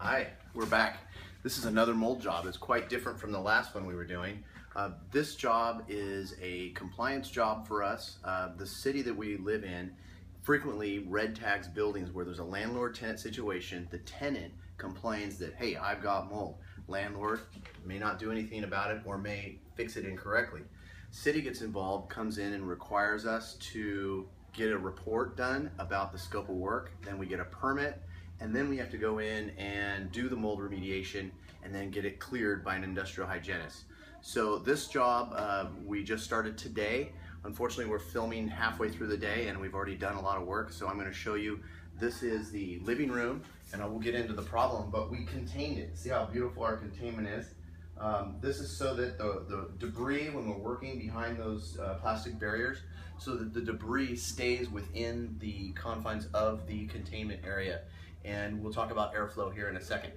Hi, we're back. This is another mold job. It's quite different from the last one we were doing. This job is a compliance job for us. The city that we live in frequently red tags buildings where there's a landlord-tenant situation. The tenant complains that, hey, I've got mold. Landlord may not do anything about it or may fix it incorrectly. City gets involved, comes in and requires us to get a report done about the scope of work. Then we get a permit, and then we have to go in and do the mold remediation and then get it cleared by an industrial hygienist. So this job we just started today. Unfortunately, we're filming halfway through the day and we've already done a lot of work, so I'm going to show you. This is the living room, and I will get into the problem, but we contained it. See how beautiful our containment is? This is so that the debris, when we're working behind those plastic barriers, so that the debris stays within the confines of the containment area. And we'll talk about airflow here in a second.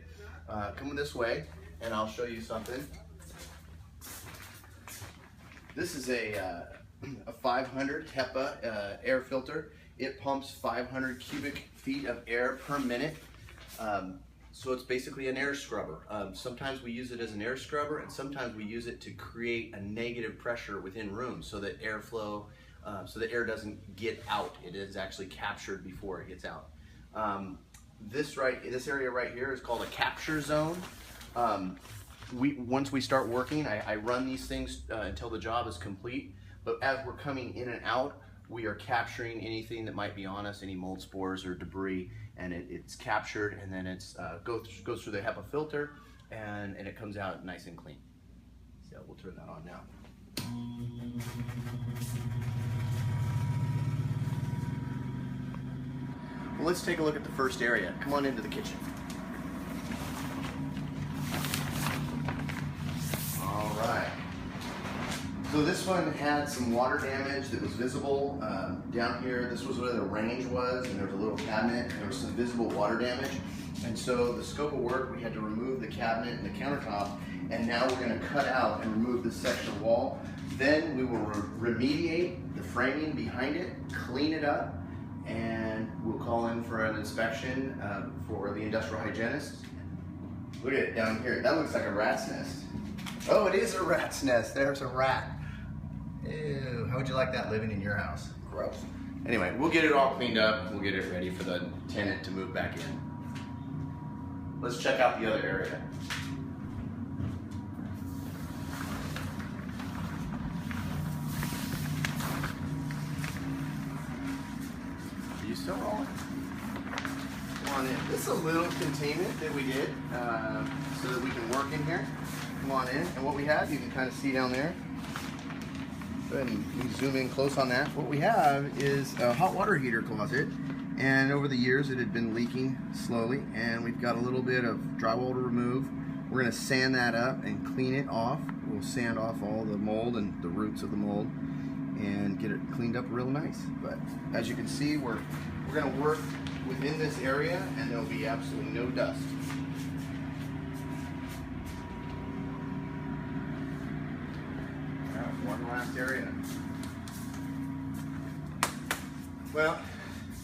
Come this way and I'll show you something. This is a 500 HEPA air filter. It pumps 500 cubic feet of air per minute. So it's basically an air scrubber. Sometimes we use it as an air scrubber, and sometimes we use it to create a negative pressure within rooms so that airflow, so the air doesn't get out. It is actually captured before it gets out. This area right here is called a capture zone. Once we start working, I run these things until the job is complete. But as we're coming in and out, we are capturing anything that might be on us, any mold spores or debris, and it's captured, and then it's goes through the HEPA filter, and it comes out nice and clean. So we'll turn that on now. Well, let's take a look at the first area. Come on into the kitchen. All right. So this one had some water damage that was visible down here. This was where the range was, and there was a little cabinet, and there was some visible water damage. And so the scope of work, we had to remove the cabinet and the countertop, and now we're going to cut out and remove this section of wall. Then we will remediate the framing behind it, clean it up, and we'll call in for an inspection for the industrial hygienist. Look at it down here. That looks like a rat's nest. Oh, it is a rat's nest. There's a rat. Ew, how would you like that living in your house? Gross. Anyway, we'll get it all cleaned up. We'll get it ready for the tenant to move back in. Let's check out the other area. Are you still rolling? Come on in. This is a little containment that we did so that we can work in here. Come on in, and what we have, you can kind of see down there. Go ahead and zoom in close on that. What we have is a hot water heater closet, and over the years it had been leaking slowly, and we've got a little bit of drywall to remove. We're going to sand that up and clean it off. We'll sand off all the mold and the roots of the mold and get it cleaned up real nice. But as you can see, we're going to work within this area, and there'll be absolutely no dust. One last area. Well,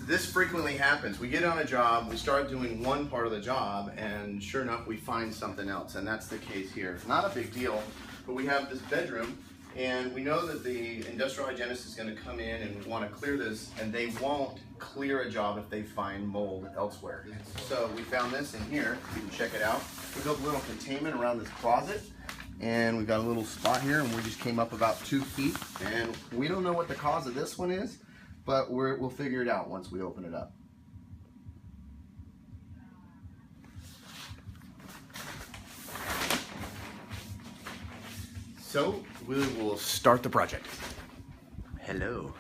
this frequently happens. We get on a job, we start doing one part of the job, and sure enough, we find something else, and that's the case here. Not a big deal, but we have this bedroom, and we know that the industrial hygienist is going to come in and want to clear this, and they won't clear a job if they find mold elsewhere. So we found this in here. You can check it out. We built a little containment around this closet, and we've got a little spot here, and we just came up about 2 feet, and we don't know what the cause of this one is, but we'll figure it out once we open it up. So we will start the project. Hello.